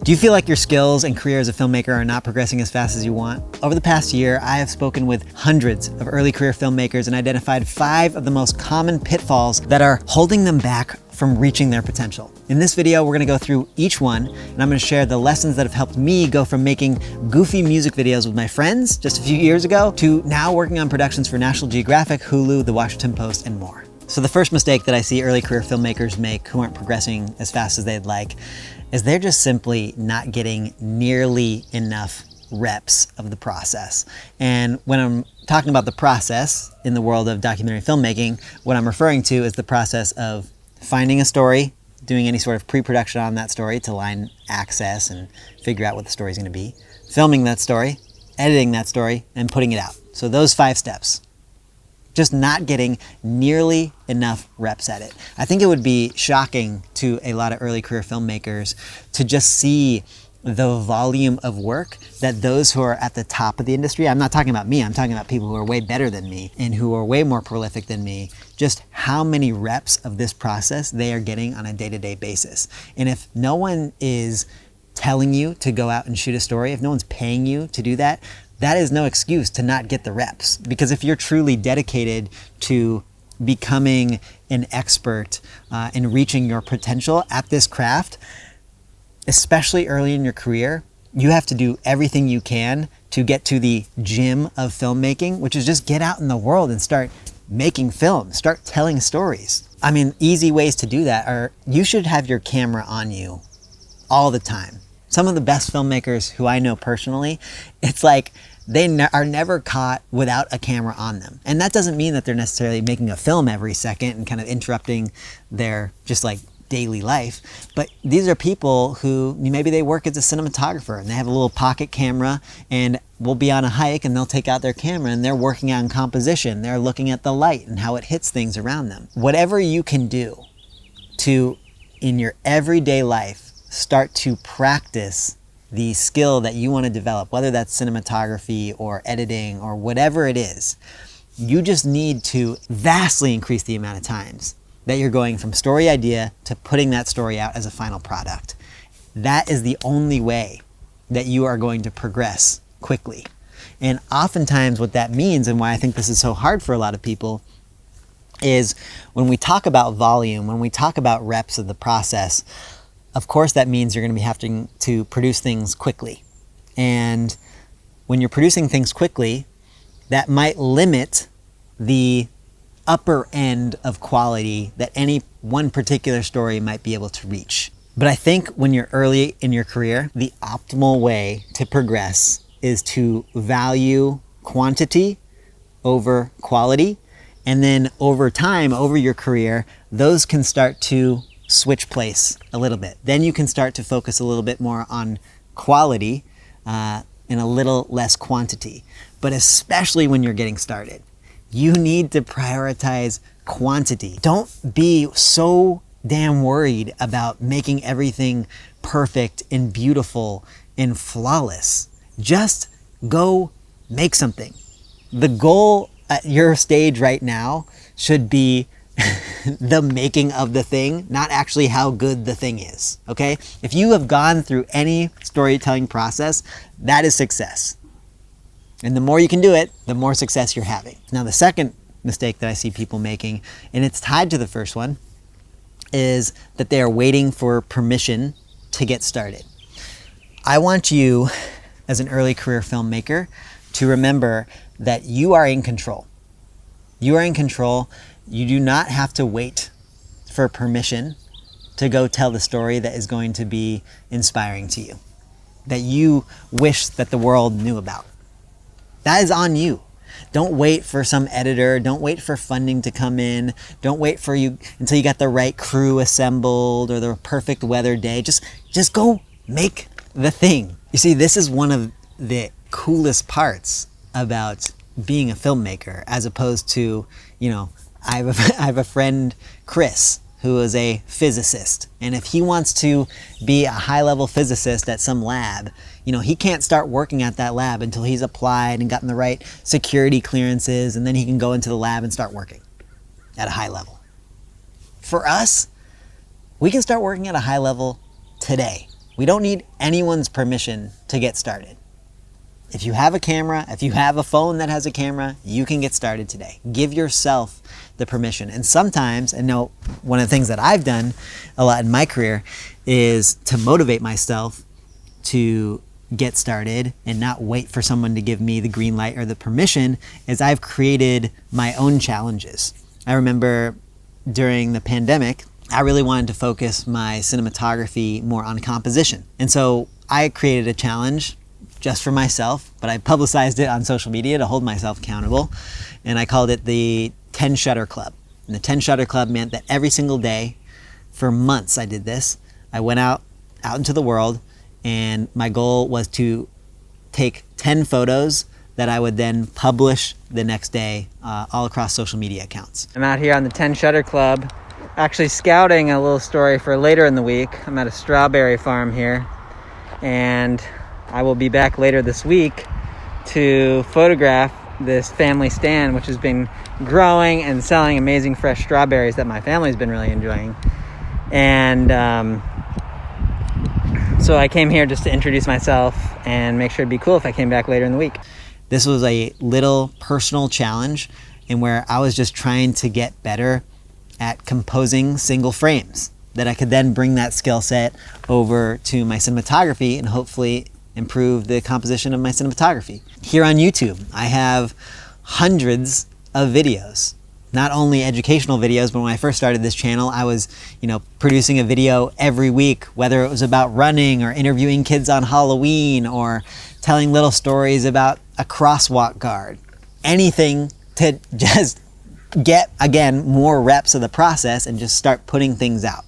Do you feel like your skills and career as a filmmaker are not progressing as fast as you want? Over the past year, I have spoken with hundreds of early career filmmakers and identified 5 of the most common pitfalls that are holding them back from reaching their potential. In this video, we're gonna go through each one, and I'm gonna share the lessons that have helped me go from making goofy music videos with my friends just a few years ago to now working on productions for National Geographic, Hulu, The Washington Post, and more. So the first mistake that I see early career filmmakers make who aren't progressing as fast as they'd like is they're just simply not getting nearly enough reps of the process. And when I'm talking about the process in the world of documentary filmmaking, what I'm referring to is the process of finding a story, doing any sort of pre-production on that story to line access and figure out what the story is going to be, filming that story, editing that story, and putting it out. So those 5 steps. Just not getting nearly enough reps at it. I think it would be shocking to a lot of early career filmmakers to just see the volume of work that those who are at the top of the industry, I'm not talking about me, I'm talking about people who are way better than me and who are way more prolific than me, just how many reps of this process they are getting on a day-to-day basis. And if no one is telling you to go out and shoot a story, if no one's paying you to do that, that is no excuse to not get the reps. Because if you're truly dedicated to becoming an expert and reaching your potential at this craft, especially early in your career, you have to do everything you can to get to the gym of filmmaking, which is just get out in the world and start making film, start telling stories. I mean, easy ways to do that are you should have your camera on you all the time. Some of the best filmmakers who I know personally, it's like they are never caught without a camera on them. And that doesn't mean that they're necessarily making a film every second and kind of interrupting their just like daily life. But these are people who maybe they work as a cinematographer and they have a little pocket camera and we'll be on a hike and they'll take out their camera and they're working on composition. They're looking at the light and how it hits things around them. Whatever you can do to, in your everyday life, start to practice the skill that you want to develop, whether that's cinematography or editing or whatever it is, you just need to vastly increase the amount of times that you're going from story idea to putting that story out as a final product. That is the only way that you are going to progress quickly. And oftentimes what that means, and why I think this is so hard for a lot of people, is when we talk about volume, when we talk about reps of the process, of course, that means you're going to be having to produce things quickly. And when you're producing things quickly, that might limit the upper end of quality that any one particular story might be able to reach. But I think when you're early in your career, the optimal way to progress is to value quantity over quality. And then over time, over your career, those can start to switch place a little bit. Then you can start to focus a little bit more on quality and a little less quantity. But especially when you're getting started, you need to prioritize quantity. Don't be so damn worried about making everything perfect and beautiful and flawless. Just go make something. The goal at your stage right now should be the making of the thing, not actually how good the thing is, okay? If you have gone through any storytelling process, that is success. And the more you can do it, the more success you're having. Now, the second mistake that I see people making, and it's tied to the first one, is that they are waiting for permission to get started. I want you, as an early career filmmaker, to remember that you are in control. You are in control. You do not have to wait for permission to go tell the story that is going to be inspiring to you, that you wish that the world knew about. That is on you. Don't wait for some editor. Don't wait for funding to come in. Don't wait for you until you got the right crew assembled or the perfect weather day. Just go make the thing. You see, this is one of the coolest parts about being a filmmaker, as opposed to, I have a friend, Chris, who is a physicist. And if he wants to be a high-level physicist at some lab, he can't start working at that lab until he's applied and gotten the right security clearances, and then he can go into the lab and start working at a high level. For us, we can start working at a high level today. We don't need anyone's permission to get started. If you have a camera, if you have a phone that has a camera, you can get started today. Give yourself the permission. And sometimes, I know one of the things that I've done a lot in my career is to motivate myself to get started and not wait for someone to give me the green light or the permission, is I've created my own challenges. I remember during the pandemic, I really wanted to focus my cinematography more on composition. And so I created a challenge just for myself, but I publicized it on social media to hold myself accountable. And I called it the 10 Shutter Club. And the 10 Shutter Club meant that every single day for months I did this. I went out into the world, and my goal was to take 10 photos that I would then publish the next day all across social media accounts. I'm out here on the 10 Shutter Club, actually scouting a little story for later in the week. I'm at a strawberry farm here, and I will be back later this week to photograph this family stand, which has been growing and selling amazing fresh strawberries that my family's been really enjoying. And so I came here just to introduce myself and make sure it'd be cool if I came back later in the week. This was a little personal challenge in where I was just trying to get better at composing single frames, that I could then bring that skill set over to my cinematography and hopefully improve the composition of my cinematography. Here on YouTube, I have hundreds of videos, not only educational videos, but when I first started this channel, I was, producing a video every week, whether it was about running or interviewing kids on Halloween or telling little stories about a crosswalk guard. Anything to just get, again, more reps of the process and just start putting things out.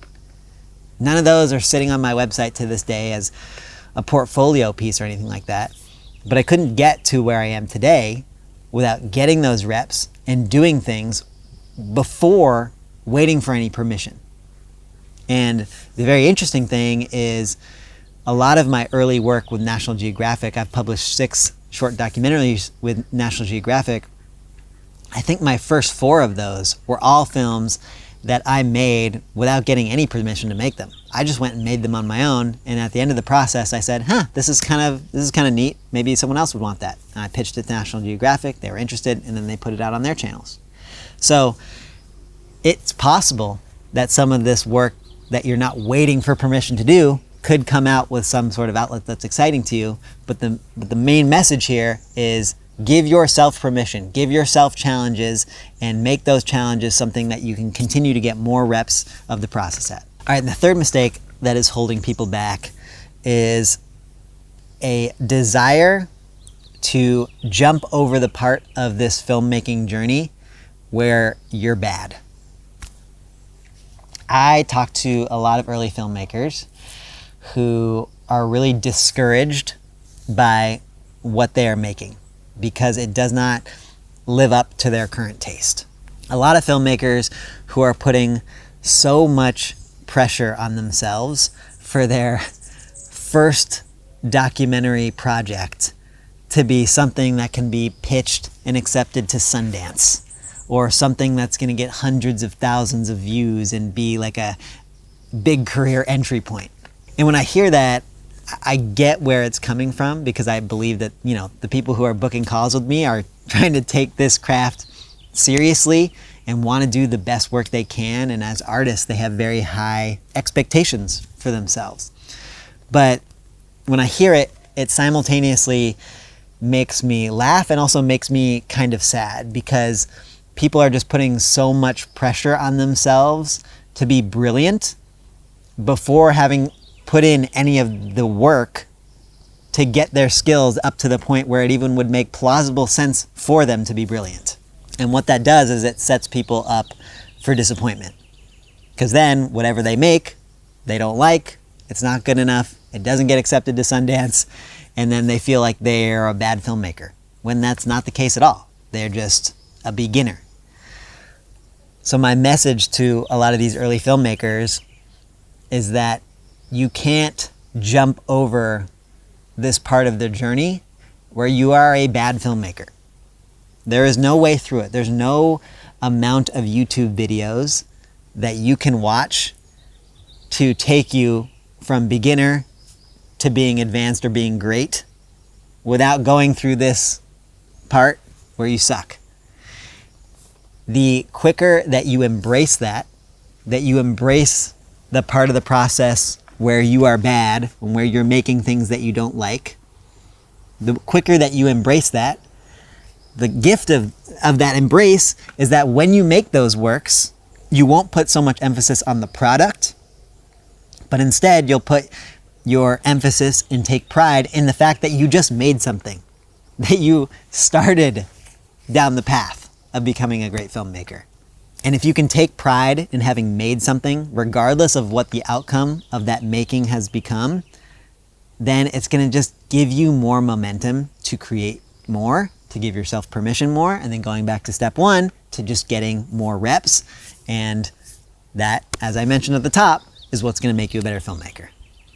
None of those are sitting on my website to this day as a portfolio piece or anything like that. But I couldn't get to where I am today without getting those reps and doing things before waiting for any permission. And the very interesting thing is a lot of my early work with National Geographic, I've published 6 short documentaries with National Geographic. I think my first 4 of those were all films that I made without getting any permission to make them. I just went and made them on my own, and at the end of the process I said, this is kind of neat, maybe someone else would want that. And I pitched it to National Geographic, they were interested, and then they put it out on their channels. So it's possible that some of this work that you're not waiting for permission to do could come out with some sort of outlet that's exciting to you, but the main message here is give yourself permission, give yourself challenges, and make those challenges something that you can continue to get more reps of the process at. All right, and the third mistake that is holding people back is a desire to jump over the part of this filmmaking journey where you're bad. I talk to a lot of early filmmakers who are really discouraged by what they are making because it does not live up to their current taste. A lot of filmmakers who are putting so much pressure on themselves for their first documentary project to be something that can be pitched and accepted to Sundance, or something that's going to get hundreds of thousands of views and be like a big career entry point. And when I hear that, I get where it's coming from, because I believe that, the people who are booking calls with me are trying to take this craft seriously and want to do the best work they can. And as artists, they have very high expectations for themselves. But when I hear it, it simultaneously makes me laugh and also makes me kind of sad, because people are just putting so much pressure on themselves to be brilliant before having put in any of the work to get their skills up to the point where it even would make plausible sense for them to be brilliant. And what that does is it sets people up for disappointment. Because then whatever they make, they don't like, it's not good enough, it doesn't get accepted to Sundance, and then they feel like they're a bad filmmaker, when that's not the case at all. They're just a beginner. So my message to a lot of these early filmmakers is that you can't jump over this part of the journey where you are a bad filmmaker. There is no way through it. There's no amount of YouTube videos that you can watch to take you from beginner to being advanced or being great without going through this part where you suck. The quicker that you embrace that you embrace the part of the process where you are bad and where you're making things that you don't like, the quicker that you embrace that, the gift of that embrace is that when you make those works, you won't put so much emphasis on the product, but instead you'll put your emphasis and take pride in the fact that you just made something, that you started down the path of becoming a great filmmaker. And if you can take pride in having made something, regardless of what the outcome of that making has become, then it's going to just give you more momentum to create more, to give yourself permission more, and then going back to step one, to just getting more reps. And that, as I mentioned at the top, is what's going to make you a better filmmaker.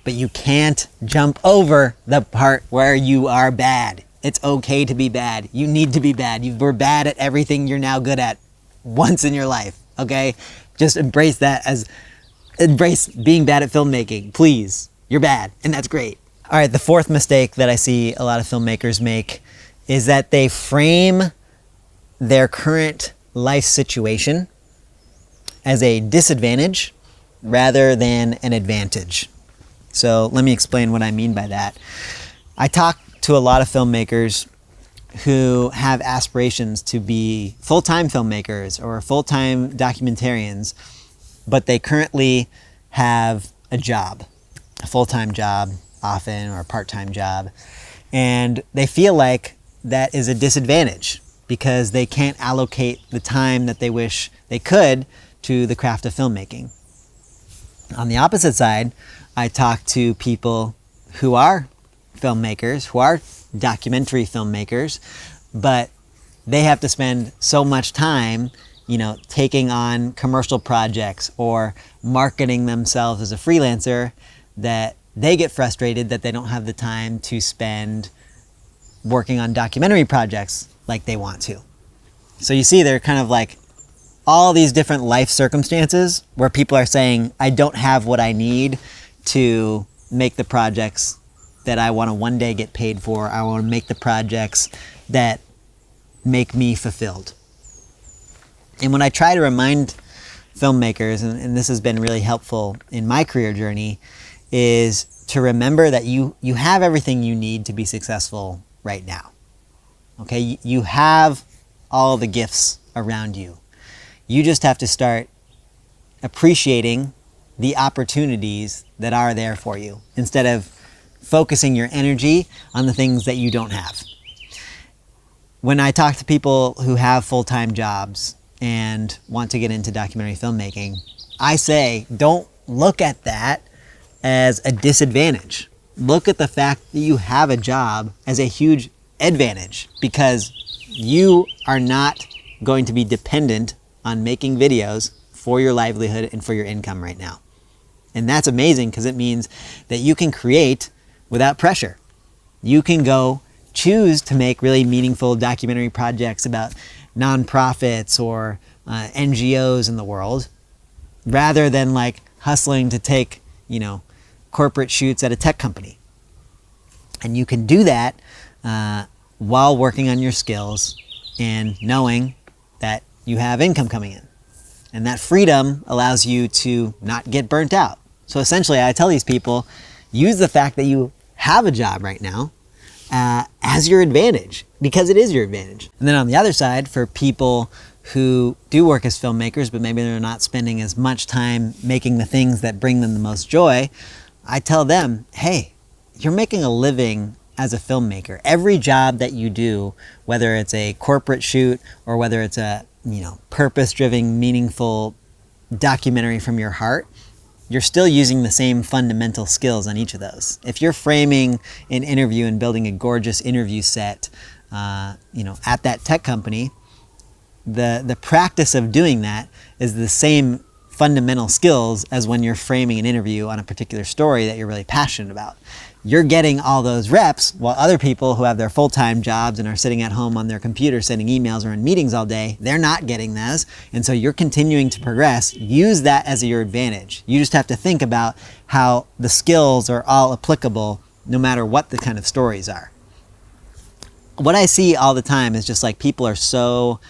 But you can't jump over the part where you are bad. It's okay to be bad. You need to be bad. You were bad at everything you're now good at once in your life, okay? Just embrace being bad at filmmaking, please. You're bad, and that's great. All right, the fourth mistake that I see a lot of filmmakers make is that they frame their current life situation as a disadvantage rather than an advantage. So let me explain what I mean by that. I talk to a lot of filmmakers who have aspirations to be full-time filmmakers or full-time documentarians, but they currently have a job, a full-time job often, or a part-time job, and they feel like that is a disadvantage because they can't allocate the time that they wish they could to the craft of filmmaking. On the opposite side, I talk to people who are filmmakers, who are documentary filmmakers, but they have to spend so much time, taking on commercial projects or marketing themselves as a freelancer that they get frustrated that they don't have the time to spend working on documentary projects like they want to. So you see, they're kind of like all these different life circumstances where people are saying, I don't have what I need to make the projects that I want to one day get paid for. I want to make the projects that make me fulfilled. And when I try to remind filmmakers, and this has been really helpful in my career journey, is to remember that you have everything you need to be successful right now. Okay, you have all the gifts around you. You just have to start appreciating the opportunities that are there for you instead of focusing your energy on the things that you don't have. When I talk to people who have full-time jobs and want to get into documentary filmmaking, I say, don't look at that as a disadvantage. Look at the fact that you have a job as a huge advantage because you are not going to be dependent on making videos for your livelihood and for your income right now. And that's amazing because it means that you can create without pressure. You can go choose to make really meaningful documentary projects about nonprofits or NGOs in the world rather than like hustling to take, corporate shoots at a tech company. And you can do that while working on your skills and knowing that you have income coming in. And that freedom allows you to not get burnt out. So essentially, I tell these people, use the fact that you have a job right now as your advantage, because it is your advantage. And then on the other side, for people who do work as filmmakers, but maybe they're not spending as much time making the things that bring them the most joy, I tell them, hey, you're making a living as a filmmaker. Every job that you do, whether it's a corporate shoot or whether it's a purpose-driven, meaningful documentary from your heart, you're still using the same fundamental skills on each of those. If you're framing an interview and building a gorgeous interview set, at that tech company, the practice of doing that is the same fundamental skills as when you're framing an interview on a particular story that you're really passionate about. You're getting all those reps while other people who have their full-time jobs and are sitting at home on their computer sending emails or in meetings all day, they're not getting those. And so you're continuing to progress. Use that as your advantage. You just have to think about how the skills are all applicable no matter what the kind of stories are. What I see all the time is just like people are so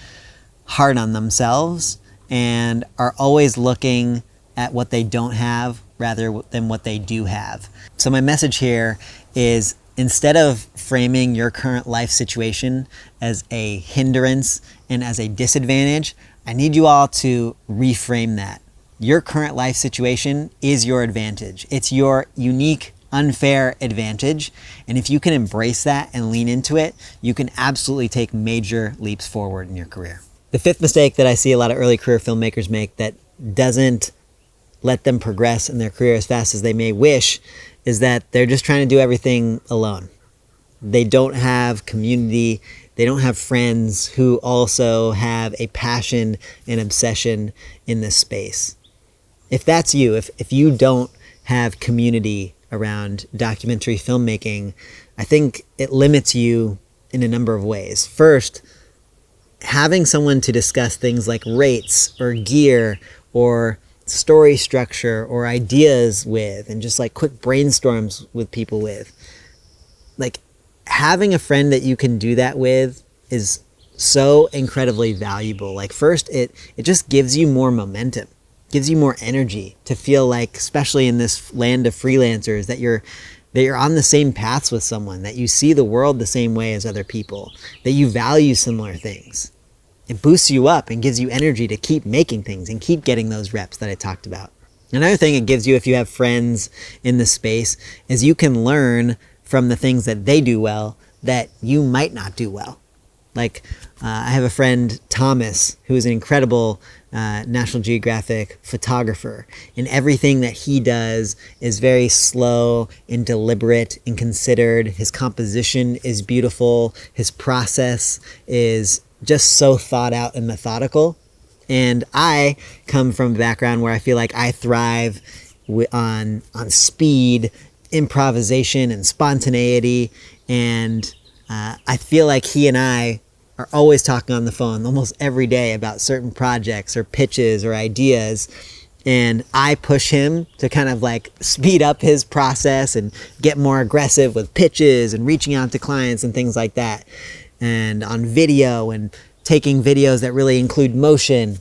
hard on themselves and are always looking at what they don't have rather than what they do have. So my message here is, instead of framing your current life situation as a hindrance and as a disadvantage, I need you all to reframe that. Your current life situation is your advantage. It's your unique, unfair advantage. And if you can embrace that and lean into it, you can absolutely take major leaps forward in your career. The fifth mistake that I see a lot of early career filmmakers make that doesn't let them progress in their career as fast as they may wish is that they're just trying to do everything alone. They don't have community. They don't have friends who also have a passion and obsession in this space. If that's you, if you don't have community around documentary filmmaking, I think it limits you in a number of ways. First, having someone to discuss things like rates or gear or story structure or ideas with, and just like quick brainstorms with people with. Like, having a friend that you can do that with is so incredibly valuable. Like, first, it just gives you more momentum, gives you more energy to feel like, especially in this land of freelancers, that you're on the same paths with someone, that you see the world the same way as other people, that you value similar things. It boosts you up and gives you energy to keep making things and keep getting those reps that I talked about. Another thing it gives you if you have friends in the space is you can learn from the things that they do well that you might not do well. Like, I have a friend, Thomas, who is an incredible National Geographic photographer, and everything that he does is very slow and deliberate and considered. His composition is beautiful. His process is just so thought out and methodical. And I come from a background where I feel like I thrive on speed, improvisation, and spontaneity. And I feel like he and I are always talking on the phone almost every day about certain projects or pitches or ideas. And I push him to kind of like speed up his process and get more aggressive with pitches and reaching out to clients and things like that. And on video and taking videos that really include motion.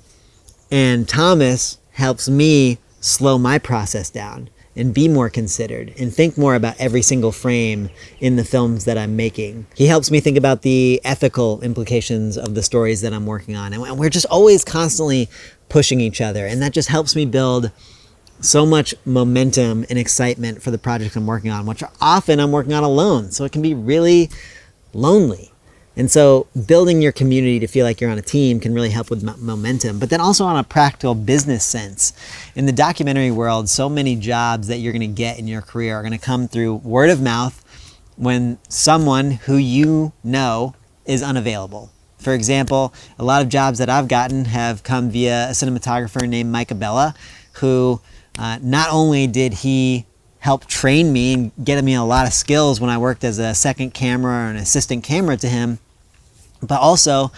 And Thomas helps me slow my process down and be more considered and think more about every single frame in the films that I'm making. He helps me think about the ethical implications of the stories that I'm working on. And we're just always constantly pushing each other. And that just helps me build so much momentum and excitement for the projects I'm working on, which often I'm working on alone. So it can be really lonely. And so building your community to feel like you're on a team can really help with momentum. But then also on a practical business sense. In the documentary world, so many jobs that you're going to get in your career are going to come through word of mouth when someone who you know is unavailable. For example, a lot of jobs that I've gotten have come via a cinematographer named Mike Abella, who not only did he help train me and get me a lot of skills when I worked as a second camera or an assistant camera to him, but also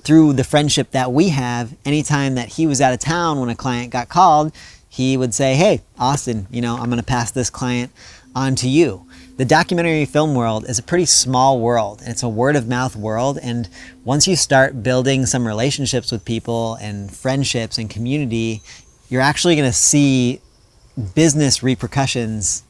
through the friendship that we have, anytime that he was out of town when a client got called, he would say, "Hey, Austin, I'm going to pass this client on to you." The documentary film world is a pretty small world, and it's a word of mouth world. And once you start building some relationships with people and friendships and community, you're actually going to see business repercussions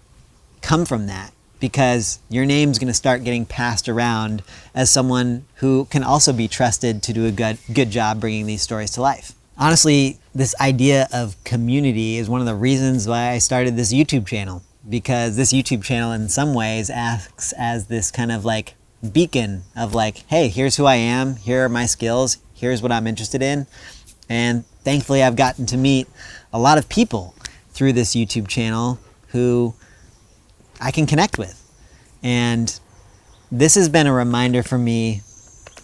come from that, because your name's going to start getting passed around as someone who can also be trusted to do a good job bringing these stories to life. Honestly, this idea of community is one of the reasons why I started this YouTube channel, because this YouTube channel in some ways acts as this kind of like beacon of like, hey, here's who I am, here are my skills, here's what I'm interested in. And thankfully I've gotten to meet a lot of people through this YouTube channel who I can connect with. And this has been a reminder for me,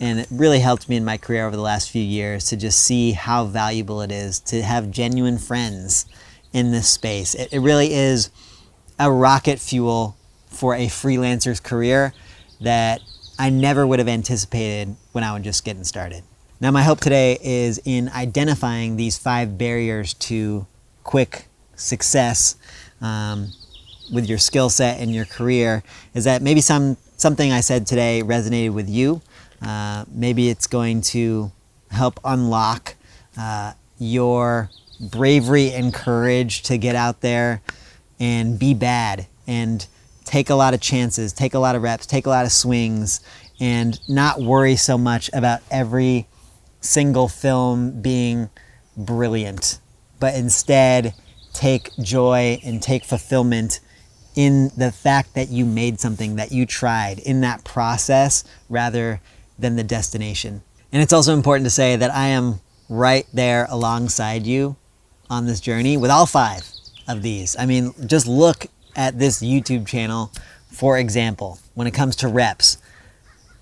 and it really helped me in my career over the last few years to just see how valuable it is to have genuine friends in this space. It really is a rocket fuel for a freelancer's career that I never would have anticipated when I was just getting started. Now, my hope today is in identifying these 5 barriers to quick success with your skill set and your career is that maybe something I said today resonated with you. Maybe it's going to help unlock your bravery and courage to get out there and be bad and take a lot of chances, take a lot of reps, take a lot of swings, and not worry so much about every single film being brilliant, but instead take joy and take fulfillment in the fact that you made something, that you tried, in that process rather than the destination. And it's also important to say that I am right there alongside you on this journey with all 5 of these. I mean, just look at this YouTube channel, for example, when it comes to reps.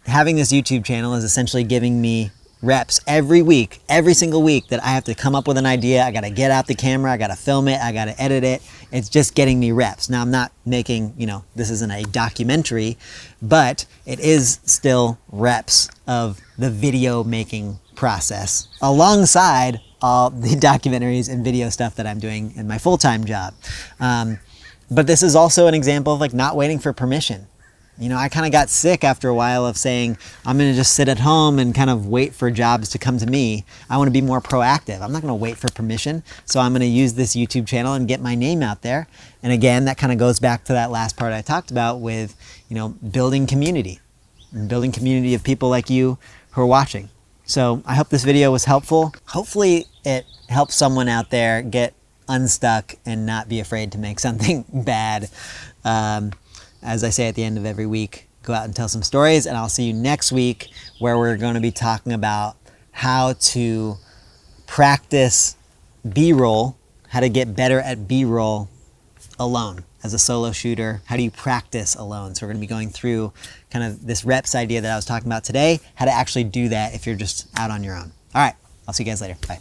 Having this YouTube channel is essentially giving me reps every week, every single week, that I have to come up with an idea. I got to get out the camera. I got to film it. I got to edit it. It's just getting me reps. Now, I'm not making, this isn't a documentary, but it is still reps of the video making process alongside all the documentaries and video stuff that I'm doing in my full-time job. But this is also an example of like not waiting for permission. I kind of got sick after a while of saying, I'm going to just sit at home and kind of wait for jobs to come to me. I want to be more proactive. I'm not going to wait for permission. So I'm going to use this YouTube channel and get my name out there. And again, that kind of goes back to that last part I talked about with, building community and building community of people like you who are watching. So I hope this video was helpful. Hopefully it helps someone out there get unstuck and not be afraid to make something bad. As I say at the end of every week, go out and tell some stories, and I'll see you next week where we're going to be talking about how to practice B-roll, how to get better at B-roll alone as a solo shooter. How do you practice alone? So we're going to be going through kind of this reps idea that I was talking about today, how to actually do that if you're just out on your own. All right, I'll see you guys later. Bye.